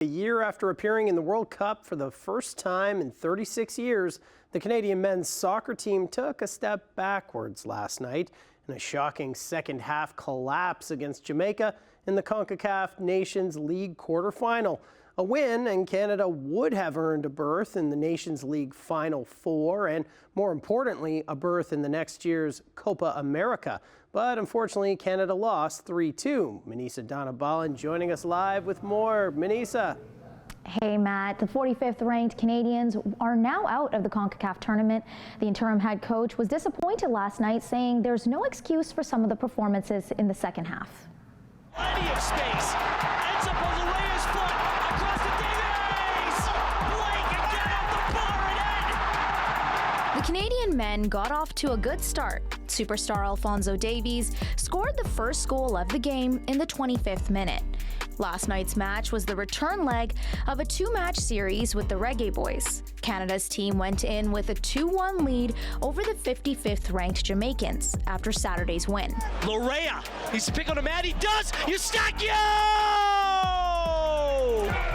A year after appearing in the World Cup for the first time in 36 years, the Canadian men's soccer team took a step backwards last night in a shocking second-half collapse against Jamaica in the CONCACAF Nations League quarterfinal. A win, and Canada would have earned a berth in the Nations League Final Four and, more importantly, a berth in the next year's Copa America. But unfortunately, Canada lost 3-2. Manisa Donabalan joining us live with more. Manisa. Hey, Matt. The 45th ranked Canadians are now out of the CONCACAF tournament. The interim head coach was disappointed last night, saying there's no excuse for some of the performances in the second half. Plenty of space. Ends up on Larea's foot. Across the Davies! Blake again at the bar and end! The Canadian men got off to a good start. Superstar Alphonso Davies scored the first goal of the game in the 25th minute. Last night's match was the return leg of a two-match series with the Reggae Boys. Canada's team went in with a 2-1 lead over the 55th ranked Jamaicans after Saturday's win. Larea, he's to pick on a man, he does! Eustachio!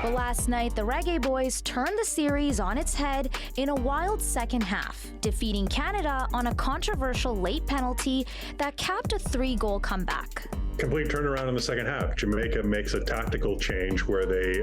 But last night, the Reggae Boys turned the series on its head in a wild second half, defeating Canada on a controversial late penalty that capped a 3-goal comeback. Complete turnaround in the second half. Jamaica makes a tactical change where they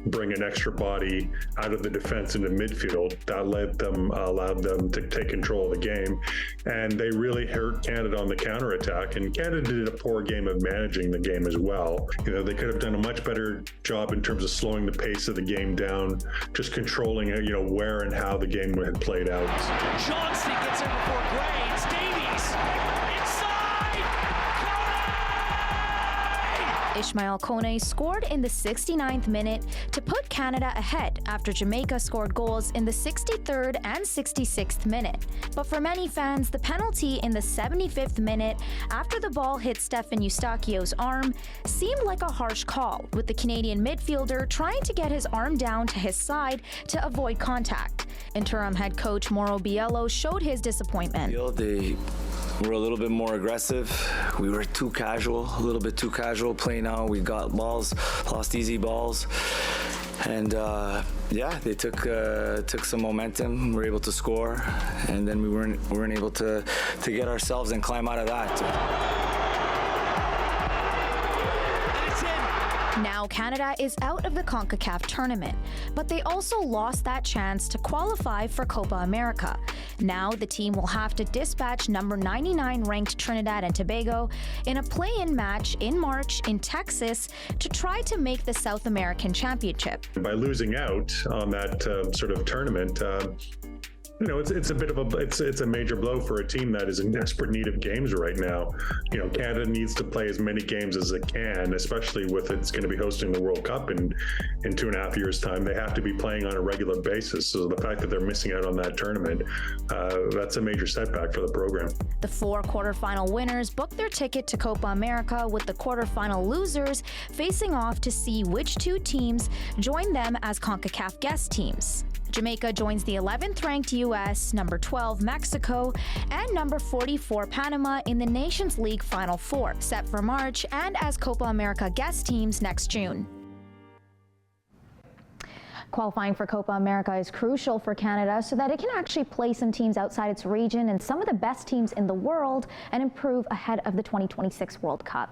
bring an extra body out of the defense into midfield. That allowed them to take control of the game, and they really hurt Canada on the counterattack. And Canada did a poor game of managing the game as well. You know, they could have done a much better job in terms of slowing the pace of the game down, just controlling, where and how the game had played out. Johnston gets in before Gray. It's Davies. Ismail Kone scored in the 69th minute to put Canada ahead after Jamaica scored goals in the 63rd and 66th minute. But for many fans, the penalty in the 75th minute after the ball hit Stephen Eustachio's arm seemed like a harsh call, with the Canadian midfielder trying to get his arm down to his side to avoid contact. Interim head coach Mauro Biello showed his disappointment. They were a little bit more aggressive. We were a little bit too casual playing out. We got balls, lost easy balls. And they took some momentum. We were able to score, and then we weren't able to get ourselves and climb out of that. Now Canada is out of the CONCACAF tournament, but they also lost that chance to qualify for Copa America. Now the team will have to dispatch number 99 ranked Trinidad and Tobago in a play-in match in March in Texas to try to make the South American Championship. By losing out on that sort of tournament, it's a major blow for a team that is in desperate need of games right now. Canada needs to play as many games as it can, especially with it's going to be hosting the World Cup in 2.5 years' time. They have to be playing on a regular basis. So the fact that they're missing out on that tournament, that's a major setback for the program. The 4 quarterfinal winners booked their ticket to Copa America, with the quarterfinal losers facing off to see which 2 teams join them as CONCACAF guest teams. Jamaica joins the 11th ranked U.S., number 12 Mexico, and number 44 Panama in the Nations League Final Four, set for March, and as Copa America guest teams next June. Qualifying for Copa America is crucial for Canada so that it can actually play some teams outside its region and some of the best teams in the world and improve ahead of the 2026 World Cup.